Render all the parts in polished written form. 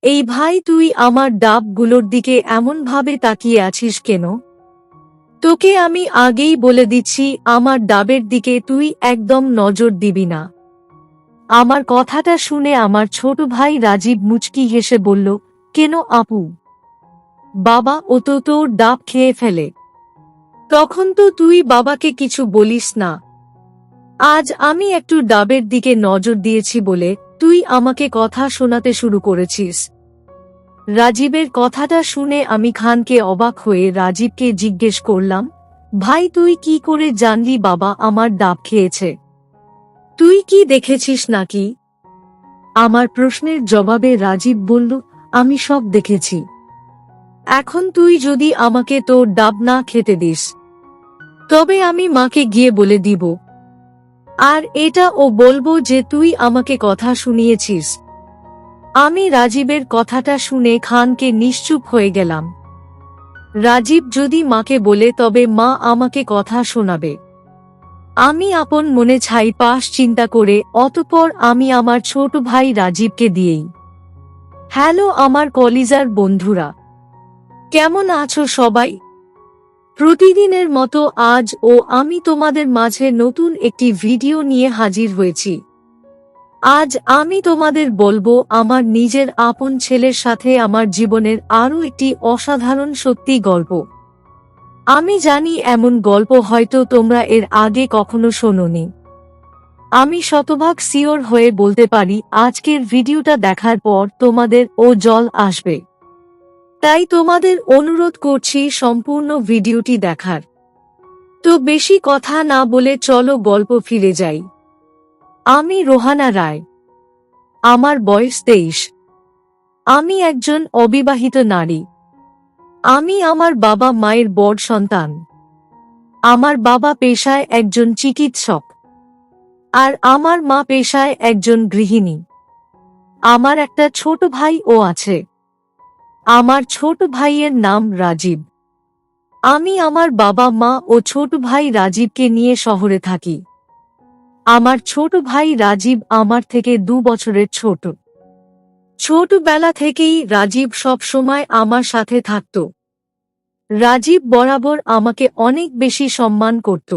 এই ভাই, তুই আমার ডাবগুলোর দিকে এমনভাবে তাকিয়ে আছিস কেন? তোকে আমি আগেই বলে দিচ্ছি, আমার ডাবের দিকে তুই একদম নজর দিবি না। আমার কথাটা শুনে আমার ছোট ভাই রাজীব মুচকি হেসে বলল, কেন আপু? বাবা, ও তো তোর ডাব খেয়ে ফেলে। তখন তো তুই বাবাকে কিছু বলিস না। আজ আমি একটু ডাবের দিকে নজর দিয়েছি বলে তুই আমাকে কথা শোনাতে শুরু করেছিস। রাজীবের কথাটা শুনে আমি খানকে অবাক হয়ে রাজীবকে জিজ্ঞেস করলাম, ভাই, তুই কি করে জানলি বাবা আমার ডাব খেয়েছে? তুই কি দেখেছিস নাকি? আমার প্রশ্নের জবাবে রাজীব বলল, আমি সব দেখেছি। এখন তুই যদি আমাকে তোর ডাব না খেতে দিস, তবে আমি মাকে গিয়ে বলে দিব। আর এটা ও বলবো যে তুই আমাকে কথা শুনিয়েছিস। আমি রাজীবের কথাটা শুনে খানকে নিশ্চুপ হয়ে গেলাম। রাজীব যদি মাকে বলে তবে মা আমাকে কথা শোনাবে। আমি আপন মনে ছাইপাশ চিন্তা করে অতঃপর আমি আমার ছোট ভাই রাজীবকে দিয়েই। হ্যালো আমার কলিজার বন্ধুরা, কেমন আছো সবাই? প্রতিদিনের মতো আজ আমি তোমাদের মাঝে নতুন একটি ভিডিও নিয়ে হাজির হয়েছি। আজ আমি তোমাদের বলবো আমার নিজের আপন ছেলের সাথে আমার জীবনের আরও একটি অসাধারণ সত্যি গল্প। আমি জানি এমন গল্প হয়তো তোমরা এর আগে কখনো শোনোনি। আমি শতভাগ সিওর হয়ে বলতে পারি আজকের ভিডিওটা দেখার পর তোমাদের জল আসবে। তাই তোমাদের অনুরোধ করছি সম্পূর্ণ ভিডিওটি দেখার। তো বেশি কথা না বলে চলো গল্প ফিরে যাই। আমি রোহানা রায়। আমার বয়স 23। আমি একজন অবিবাহিত নারী। আমি আমার বাবা মায়ের বড় সন্তান। আমার বাবা পেশায় একজন চিকিৎসক, আর আমার মা পেশায় একজন গৃহিণী। আমার একটা ছোট ভাই আছে। আমার ছোট ভাইয়ের নাম রাজীব। আমি আমার বাবা মা ও ছোট ভাই রাজীবকে নিয়ে শহরে থাকি। আমার ছোট ভাই রাজীব আমার থেকে 2 বছরের ছোট। ছোটবেলা থেকেই রাজীব সব সময় আমার সাথে থাকত। রাজীব বরাবর আমাকে অনেক বেশি সম্মান করত।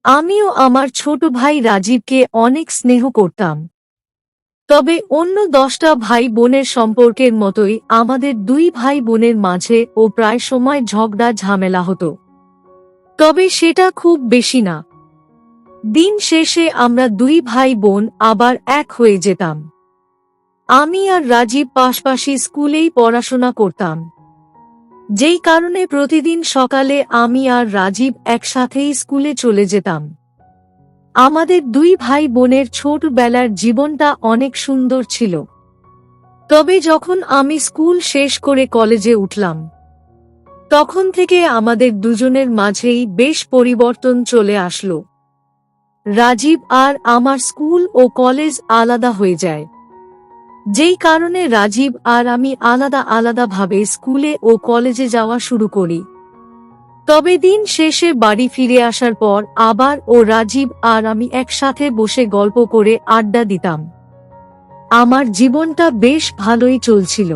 আমিও আমার ছোট ভাই রাজীবকে অনেক স্নেহ করতাম। তবে অন্য 10টা ভাই বোনের সম্পর্কের মতোই আমাদের 2 ভাই বোনের মাঝে প্রায় সময় ঝগড়া ঝামেলা হতো। তবে সেটা খুব বেশি না। দিন শেষে আমরা 2 ভাই বোন আবার এক হয়ে যেতাম। আমি আর রাজীব পাশাপাশি স্কুলেই পড়াশোনা করতাম, যেই কারণে প্রতিদিন সকালে আমি আর রাজীব একসাথেই স্কুলে চলে যেতাম। আমাদের 2 ভাই বোনের ছোটবেলার জীবনটা অনেক সুন্দর ছিল। তবে যখন আমি স্কুল শেষ করে কলেজে উঠলাম, তখন থেকে আমাদের দুজনের মাঝেই বেশ পরিবর্তন চলে আসলো। রাজীব আর আমার স্কুল ও কলেজ আলাদা হয়ে যায়, যেই কারণে রাজীব আর আমি আলাদা আলাদাভাবে স্কুলে ও কলেজে যাওয়া শুরু করি। তবে দিন শেষে বাড়ি ফিরে আসার পর আবার রাজীব আর আমি একসাথে বসে গল্প করে আড্ডা দিতাম। আমার জীবনটা বেশ ভালোই চলছিল।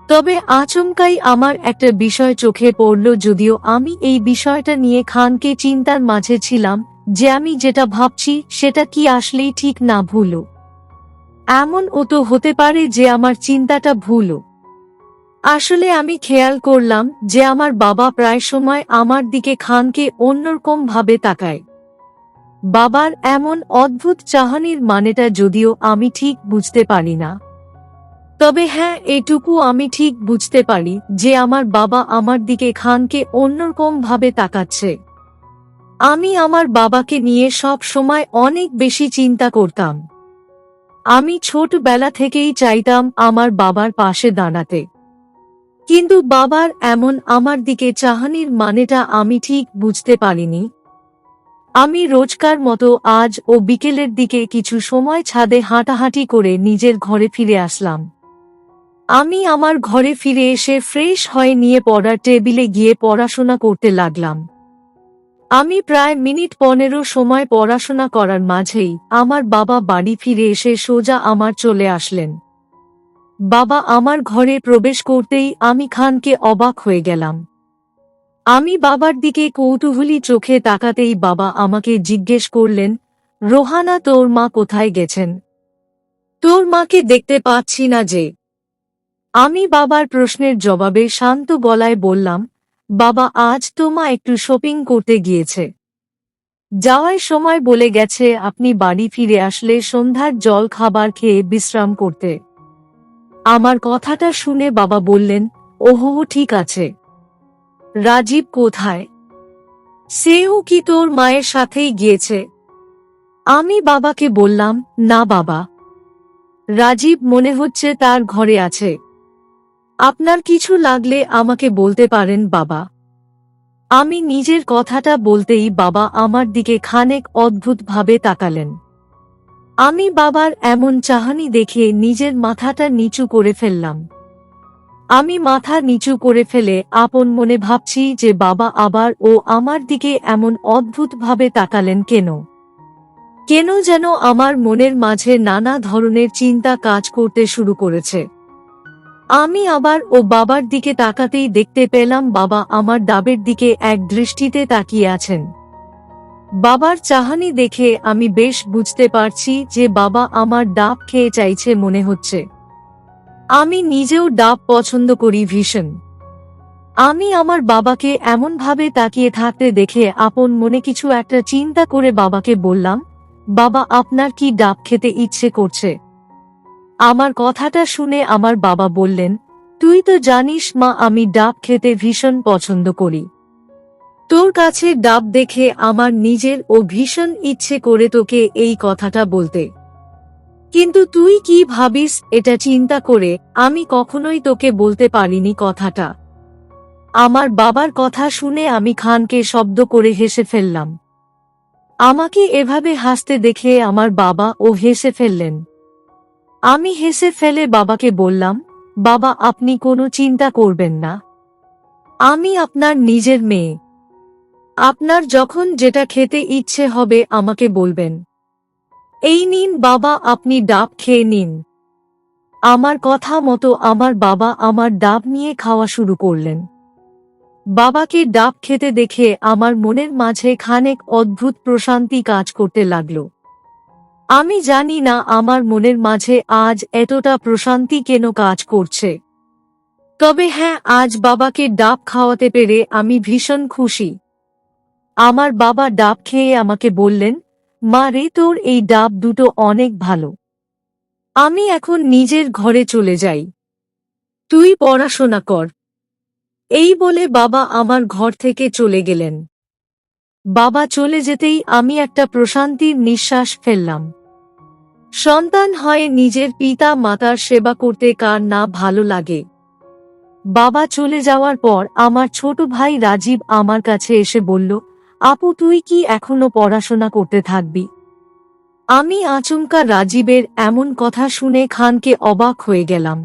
তবে আচমকাই আমার একটা বিষয় চোখে পড়ল, যদিও আমি এই বিষয়টা নিয়ে খানকে চিন্তার মাঝে ছিলাম যে আমি যেটা ভাবছি সেটা কি আসলেই ঠিক না ভুলও। এমন তো হতে পারে যে আমার চিন্তাটা ভুলও। আসলে আমি খেয়াল করলাম যে আমার বাবা প্রায় সময় আমার দিকে খানকে অন্যরকম ভাবে তাকায়। বাবার এমন অদ্ভুত চাহনির মানেটা যদিও আমি ঠিক বুঝতে পারি না। তবে হ্যাঁ, এটুকু আমি ঠিক বুঝতে পারি যে আমার বাবা আমার দিকে খানকে অন্যরকম ভাবে তাকাচ্ছে। আমি আমার বাবাকে নিয়ে সব সময় অনেক বেশি চিন্তা করতাম। আমি ছোটবেলা থেকেই চাইতাম আমার বাবার পাশে দাঁড়াতে। কিন্তু বাবার এমন আমার দিকে চাহনির মানেটা আমি ঠিক বুঝতে পারিনি। আমি রোজকার মতো আজ বিকেলের দিকে কিছু সময় ছাদে হাঁটাহাঁটি করে নিজের ঘরে ফিরে আসলাম। আমি আমার ঘরে ফিরে এসে ফ্রেশ হয়ে নিয়ে পড়ার টেবিলে গিয়ে পড়াশোনা করতে লাগলাম। আমি প্রায় মিনিট 15 সময় পড়াশোনা করার মাঝেই আমার বাবা বাড়ি ফিরে এসে সোজা আমার চলে আসলেন। বাবা আমার ঘরে প্রবেশ করতেই আমি খানকে অবাক হয়ে গেলাম। আমি বাবার দিকে কৌতূহলী চোখে তাকাতেই বাবা আমাকে জিজ্ঞেস করলেন, রোহানা, তোর মা কোথায় গেছেন? তোর মাকে দেখতে পাচ্ছি না যে। আমি বাবার প্রশ্নের জবাবে শান্ত গলায় বললাম, বাবা, আজ তো মা একটু শপিং করতে গিয়েছে। যাওয়ার সময় বলে গেছে আপনি বাড়ি ফিরে আসলে সন্ধ্যার জল খাবার খেয়ে বিশ্রাম করতে। আমার কথাটা শুনে বাবা বললেন, ওহো, ঠিক আছে। রাজীব কোথায়? সেও কি তোর মায়ের সাথেই গিয়েছে? আমি বাবাকে বললাম, না বাবা, রাজীব মনে হচ্ছে তার ঘরে আছে। আপনার কিছু লাগলে আমাকে বলতে পারেন বাবা। আমি নিজের কথাটা বলতেই বাবা আমার দিকে খানেক অদ্ভুতভাবে তাকালেন। আমি বাবার এমন চাহনি দেখে নিজের মাথাটা নিচু করে ফেললাম। আমি মাথা নিচু করে ফেলে আপন মনে ভাবছি যে বাবা আবার আমার দিকে এমন অদ্ভুতভাবে তাকালেন কেন? কেন যেন আমার মনের মাঝে নানা ধরনের চিন্তা কাজ করতে শুরু করেছে। আমি আবার বাবার দিকে তাকাতেই দেখতে পেলাম বাবা আমার ডাবের দিকে এক দৃষ্টিতে তাকিয়ে আছেন। বাবার চাহনি দেখে আমি বেশ বুঝতে পারছি যে বাবা আমার ডাব খেয়ে চাইছে মনে হচ্ছে। আমি নিজেও ডাব পছন্দ করি ভীষণ। আমি আমার বাবাকে এমনভাবে তাকিয়ে থাকতে দেখে আপন মনে কিছু একটা চিন্তা করে বাবাকে বললাম, বাবা, আপনার কি ডাব খেতে ইচ্ছে করছে? আমার কথাটা শুনে আমার বাবা বললেন, তুই তো জানিস মা, আমি ডাব খেতে ভীষণ পছন্দ করি। তোর কাছে ডাব দেখে আমার নিজের ভীষণ ইচ্ছে করে তোকে এই কথাটা বলতে। কিন্তু তুই কি ভাবিস এটা চিন্তা করে আমি কখনোই তোকে বলতে পারিনি কথাটা। আমার বাবার কথা শুনে আমি খানকে শব্দ করে হেসে ফেললাম। আমাকে এভাবে হাসতে দেখে আমার বাবা হেসে ফেললেন। আমি হেসে ফেলে বাবাকে বললাম, বাবা, আপনি কোনো চিন্তা করবেন না। আমি আপনার নিজের মেয়ে। আপনার যখন যেটা খেতে ইচ্ছে হবে আমাকে বলবেন। এই নিন বাবা, আপনি ডাব খেয়ে নিন। আমার কথা মতো আমার বাবা আমার ডাব নিয়ে খাওয়া শুরু করলেন। বাবাকে ডাব খেতে দেখে আমার মনের মাঝে খানেক অদ্ভুত প্রশান্তি কাজ করতে লাগল। আমি জানি না আমার মনের মাঝে আজ এতটা প্রশান্তি কেন কাজ করছে। তবে হ্যাঁ, আজ বাবাকে ডাব খাওয়াতে পেরে আমি ভীষণ খুশি। আমার বাবা ডাব খেয়ে আমাকে বললেন, মা রে, তোর এই ডাব দুটো অনেক ভালো। আমি এখন নিজের ঘরে চলে যাই। তুই পড়াশোনা কর। এই বলে বাবা আমার ঘর থেকে চলে গেলেন। বাবা চলে যেতেই আমি একটা প্রশান্তির নিঃশ্বাস ফেললাম। সন্তান হয়ে নিজের পিতা মাতার সেবা করতে কার না ভালো লাগে। বাবা চলে যাওয়ার পর আমার ছোট ভাই রাজীব আমার কাছে এসে বলল, আপু, তুই কি এখনো পড়াশোনা করতে থাকবি? আমি আচমকা রাজীবের এমন কথা শুনে খানকে অবাক হয়ে গেলাম।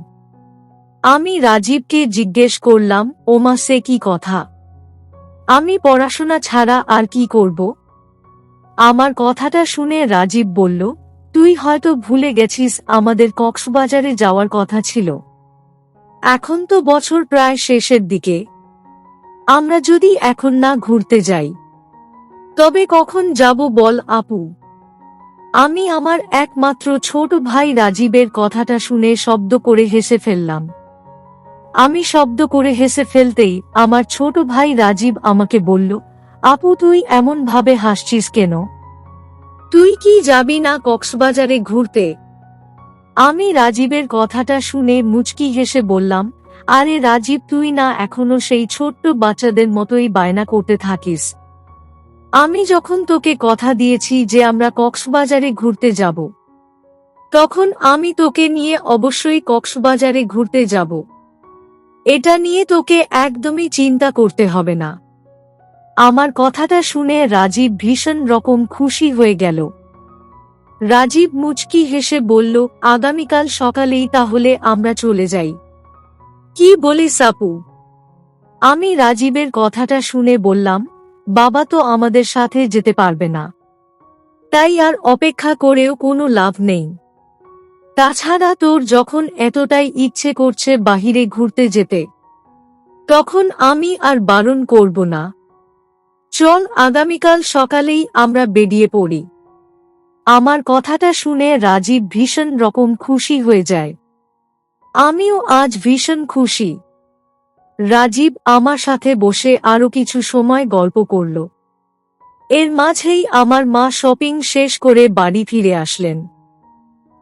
আমি রাজীবকে জিজ্ঞেস করলাম, ওমা, সে কি কথা? আমি পড়াশোনা ছাড়া আর কি করব? আমার কথাটা শুনে রাজীব বলল, তুই হয়তো ভুলে গেছিস আমাদের কক্সবাজারে যাওয়ার কথা ছিল। এখন তো বছর প্রায় শেষের দিকে। আমরা যদি এখন না ঘুরতে যাই তবে কখন যাব বল আপু? আমি আমার একমাত্র ছোট ভাই রাজীবের কথাটা শুনে শব্দ করে হেসে ফেললাম। আমি শব্দ করে হেসে ফেলতেই আমার ছোট ভাই রাজীব আমাকে বলল, আপু, তুই এমন ভাবে হাসছিস কেন? তুই কি যাবি না কক্সবাজারে ঘুরতে? আমি রাজীবের কথাটা শুনে মুচকি হেসে বললাম, আরে রাজীব, তুই না এখনো সেই ছোট্ট বাচ্চাদের মতোই বায়না করতে থাকিস। আমি যখন তোকে কথা দিয়েছি যে আমরা কক্সবাজারে ঘুরতে যাব, তখন আমি তোকে নিয়ে অবশ্যই কক্সবাজারে ঘুরতে যাব। এটা নিয়ে তোকে একদমই চিন্তা করতে হবে না। আমার কথাটা শুনে রাজীব ভীষণ রকম খুশি হয়ে গেল। রাজীব মুচকি হেসে বলল, আগামীকাল সকালেই তাহলে আমরা চলে যাই। কি বলিস আপু? আমি রাজীবের কথাটা শুনে বললাম, বাবা তো আমাদের সাথে যেতে পারবে না, তাই আর অপেক্ষা করেও কোনো লাভ নেই। তাছাড়া তোর যখন এতটাই ইচ্ছে করছে বাহিরে ঘুরতে যেতে, তখন আমি আর বারণ করব না। চল আগামীকাল সকালেই আমরা বেরিয়ে পড়ি। আমার কথাটা শুনে রাজীব ভীষণ রকম খুশি হয়ে যায়। আমিও আজ ভীষণ খুশি। রাজীব আমার সাথে বসে আরো কিছু সময় গল্প করল। এর মাঝেই আমার মা শপিং শেষ করে বাড়ি ফিরে আসলেন।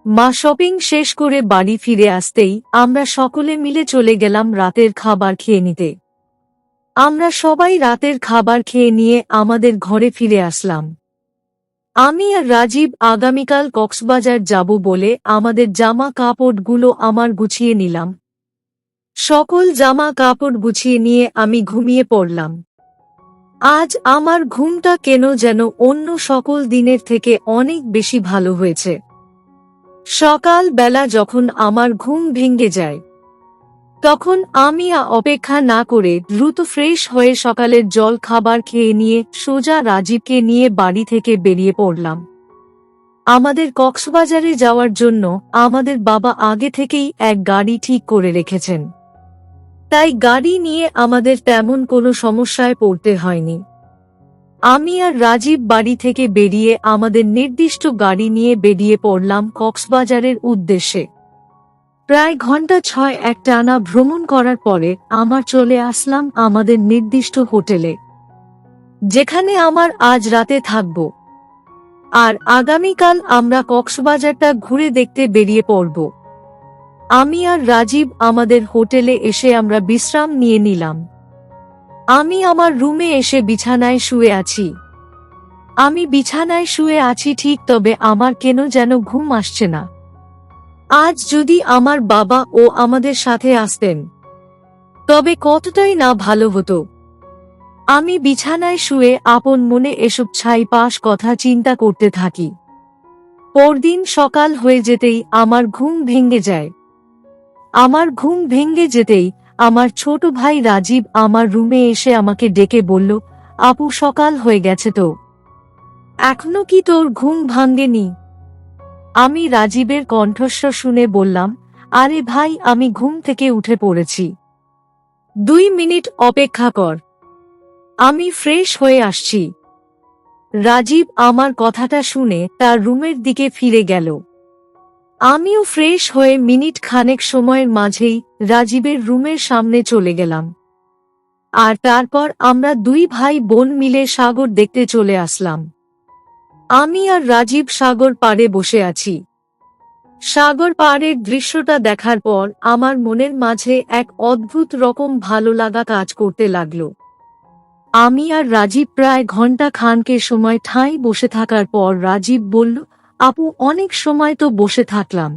মা শপিং শেষ করে বাড়ি ফিরে আসতেই আমরা সকলে মিলে চলে গেলাম রাতের খাবার খেয়ে নিতে। আমরা সবাই রাতের খাবার খেয়ে নিয়ে আমাদের ঘরে ফিরে আসলাম। আমি আর রাজীব আগামীকাল কক্সবাজার যাব বলে আমাদের জামা কাপড়গুলো আমার গুছিয়ে নিলাম। সকল জামা কাপড় গুছিয়ে নিয়ে আমি ঘুমিয়ে পড়লাম। আজ আমার ঘুমটা কেন যেন অন্য সকল দিনের থেকে অনেক বেশি ভালো হয়েছে। সকাল বেলা যখন আমার ঘুম ভেঙে যায়, তখন আমি অপেক্ষা না করে দ্রুত ফ্রেশ হয়ে সকালের জল খাবার খেয়ে নিয়ে সোজা রাজীবকে নিয়ে বাড়ি থেকে বেরিয়ে পড়লাম। আমাদের কক্সবাজারে যাওয়ার জন্য আমাদের বাবা আগে থেকেই এক গাড়ি ঠিক করে রেখেছেন, তাই গাড়ি নিয়ে আমাদের তেমন কোনো সমস্যায় পড়তে হয়নি। আমি আর রাজীব বাড়ি থেকে বেরিয়ে আমাদের নির্দিষ্ট গাড়ি নিয়ে বেরিয়ে পড়লাম কক্সবাজারের উদ্দেশ্যে। প্রায় ঘন্টা 6 এক টানা ভ্রমণ করার পরে আমরা চলে আসলাম আমাদের নির্দিষ্ট হোটেলে, যেখানে আমার আজ রাতে থাকব। আর আগামীকাল আমরা কক্সবাজারটা ঘুরে দেখতে বেরিয়ে পড়ব। আমি আর রাজীব আমাদের হোটেলে এসে আমরা বিশ্রাম নিয়ে নিলাম। আমি আমার রুমে এসে বিছানায় শুয়ে আছি। আমি বিছানায় শুয়ে আছি ঠিক, তবে আমার কেন যেন ঘুম আসছে না। আজ যদি আমার বাবা ও আমাদের সাথে আসতেন, তবে কতটাই না ভালো হতো। আমি বিছানায় শুয়ে আপন মনে এসব ছাইপাশ কথা চিন্তা করতে থাকি। পরদিন সকাল হয়ে যেতেই আমার ঘুম ভেঙে যায়। আমার ঘুম ভেঙে যেতেই আমার ছোট ভাই রাজীব আমার রুমে এসে আমাকে ডেকে বলল, আপু সকাল হয়ে গেছে তো, এখনো কি তোর ঘুম ভাঙেনি? আমি রাজীবের কণ্ঠস্বর শুনে বললাম, আরে ভাই আমি ঘুম থেকে উঠে পড়েছি, 2 মিনিট অপেক্ষা কর, আমি ফ্রেশ হয়ে আসছি। রাজীব আমার কথাটা শুনে তার রুমের দিকে ফিরে গেল। আমিও ফ্রেশ হয়ে মিনিট খানেক সময়ের মাঝেই রাজীবের রুমের সামনে চলে গেলাম। আর তারপর আমরা 2 ভাই বোন মিলে সাগর দেখতে চলে আসলাম। আমি আর রাজীব সাগর পাড়ে বসে আছি। সাগর পাড়ের দৃশ্যটা দেখার পর আমার মনের মাঝে এক অদ্ভুত রকম ভালো লাগা কাজ করতে লাগলো। আমি আর রাজীব প্রায় ঘন্টা খানেকের সময় ঠাঁই বসে থাকার পর রাজীব বলল, আপু অনেক সময় তো বসে থাকলাম,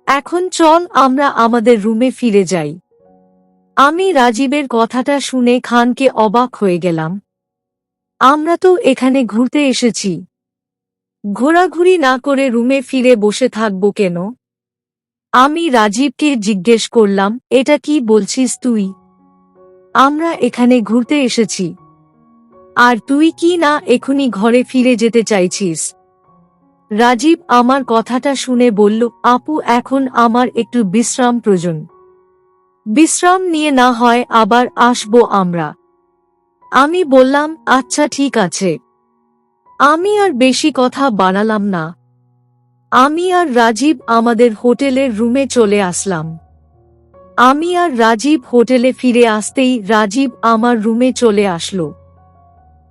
এখন চল আমরা আমাদের রুমে ফিরে যাই। আমি রাজীবের কথাটা শুনে খানকে অবাক হয়ে গেলাম। আমরা তো এখানে ঘুরতে এসেছি, ঘোরাঘুরি না করে রুমে ফিরে বসে থাকবো কেন? আমি রাজীবকে জিজ্ঞেস করলাম, এটা কি বলছিস তুই? আমরা এখানে ঘুরতে এসেছি, আর তুই কি না এখনই ঘরে ফিরে যেতে চাইছিস? রাজীব আমার কথাটা শুনে বলল, আপু এখন আমার একটু বিশ্রাম প্রয়োজন, বিশ্রাম নিয়ে না হয় আবার আসবো আমরা। আমি বললাম, আচ্ছা ঠিক আছে। আমি আর বেশি কথা বাড়ালাম না। আমি আর রাজীব আমাদের হোটেলের রুমে চলে আসলাম। আমি আর রাজীব হোটেলে ফিরে আসতেই রাজীব আমার রুমে চলে আসলো।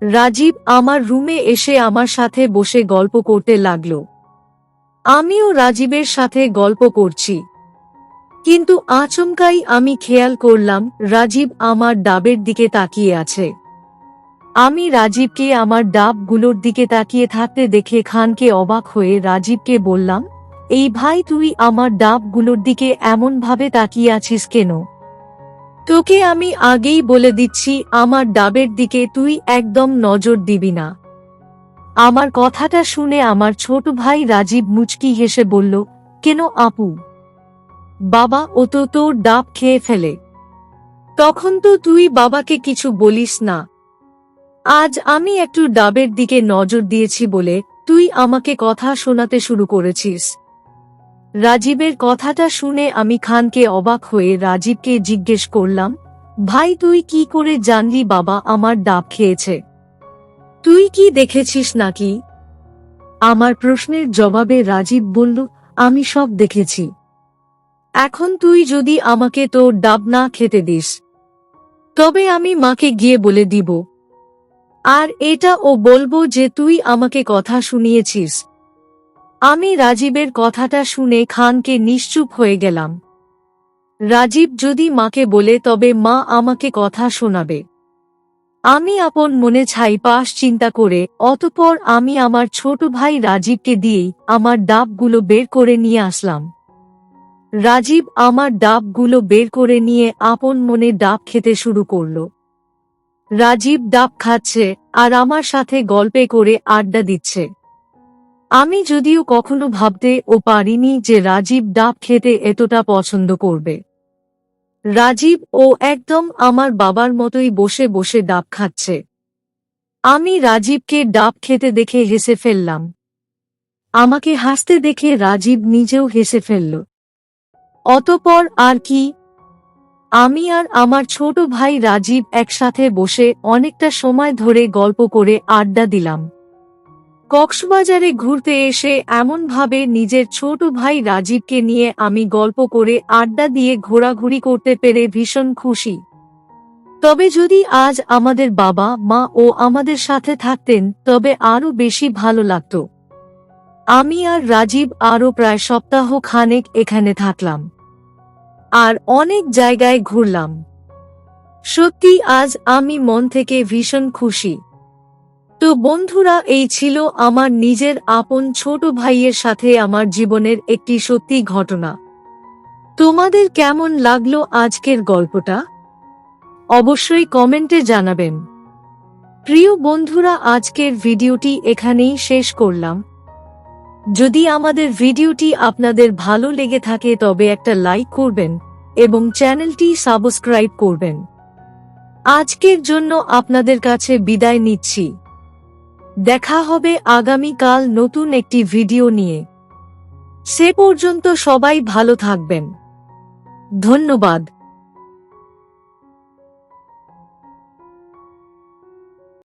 রাজীব আমার রুমে এসে আমার সাথে বসে গল্প করতে লাগলো। আমিও রাজীবের সাথে গল্প করছি, কিন্তু আচমকাই আমি খেয়াল করলাম রাজীব আমার ডাবের দিকে তাকিয়ে আছে। আমি রাজীবকে আমার ডাবগুলোর দিকে তাকিয়ে থাকতে দেখে খানকে অবাক হয়ে রাজীবকে বললাম, এই ভাই তুই আমার ডাবগুলোর দিকে এমন ভাবে তাকিয়ে আছিস কেন? তোকে আমি আগেই বলে দিচ্ছি আমার ডাবের দিকে তুই একদম নজর দিবি না। আমার কথাটা শুনে আমার ছোট ভাই রাজীব মুচকি হেসে বলল, কেন আপু? বাবা ও তো তোর ডাব খেয়ে ফেলে, তখন তো তুই বাবাকে কিছু বলিস না। আজ আমি একটু ডাবের দিকে নজর দিয়েছি বলে তুই আমাকে কথা শোনাতে শুরু করেছিস। রাজীবের কথাটা শুনে আমি খানকে অবাক হয়ে রাজীবকে জিজ্ঞেস করলাম, ভাই তুই কি করে জানলি বাবা আমার ডাব খেয়েছে? তুই কি দেখেছিস নাকি? আমার প্রশ্নের জবাবে রাজীব বলল, আমি সব দেখেছি। এখন তুই যদি আমাকে তোর ডাব না খেতে দিস, তবে আমি মাকে গিয়ে বলে দিব, আর এটা ও বলবো যে তুই আমাকে কথা শুনিয়েছিস। আমি রাজীবের কথাটা শুনে খানকে নিশ্চুপ হয়ে গেলাম। রাজীব যদি মাকে বলে তবে মা আমাকে কথা শোনাবে। আমি আপন মনে ছাইপাশ চিন্তা করে অতঃপর আমি আমার ছোট ভাই রাজীবকে দিয়েই আমার ডাবগুলো বের করে নিয়ে আসলাম। রাজীব আমার ডাবগুলো বের করে নিয়ে আপন মনে ডাব খেতে শুরু করল। রাজীব ডাব খাচ্ছে আর আমার সাথে গল্পে করে আড্ডা দিচ্ছে। আমি যদিও কখনো ভাবতে ও পারিনি যে রাজীব ডাব খেতে এতটা পছন্দ করবে। রাজীব ও একদম আমার বাবার মতোই বসে বসে ডাব খাচ্ছে। আমি রাজীবকে ডাব খেতে দেখে হেসে ফেললাম। আমাকে হাসতে দেখে রাজীব নিজেও হেসে ফেলল। অতঃপর আর কি, আমি আর আমার ছোট ভাই রাজীব একসাথে বসে অনেকটা সময় ধরে গল্প করে আড্ডা দিলাম। কক্সবাজারে ঘুরতে এসে এমনভাবে নিজের ছোট ভাই রাজীবকে নিয়ে আমি গল্প করে আড্ডা দিয়ে ঘোরাঘুরি করতে পেরে ভীষণ খুশি। তবে যদি আজ আমাদের বাবা মা ও আমাদের সাথে থাকতেন তবে আরও বেশি ভালো লাগত। আমি আর রাজীব আরও প্রায় সপ্তাহ খানেক এখানে থাকলাম আর অনেক জায়গায় ঘুরলাম। সত্যি আজ আমি মন থেকে ভীষণ খুশি। তো বন্ধুরা, এই ছিল আমার নিজের আপন ছোট ভাইয়ের সাথে আমার জীবনের একটি সত্যি ঘটনা। তোমাদের কেমন লাগলো আজকের গল্পটা? অবশ্যই কমেন্টে জানাবেন। প্রিয় বন্ধুরা, আজকের ভিডিওটি এখানেই শেষ করলাম। যদি আমাদের ভিডিওটি আপনাদের ভালো লেগে থাকে তবে একটা লাইক করবেন এবং চ্যানেলটি সাবস্ক্রাইব করবেন। আজকের জন্য আপনাদের কাছে বিদায় নিচ্ছি। দেখা হবে আগামীকাল নতুন একটি ভিডিও নিয়ে। সে পর্যন্ত সবাই ভালো থাকবেন। ধন্যবাদ।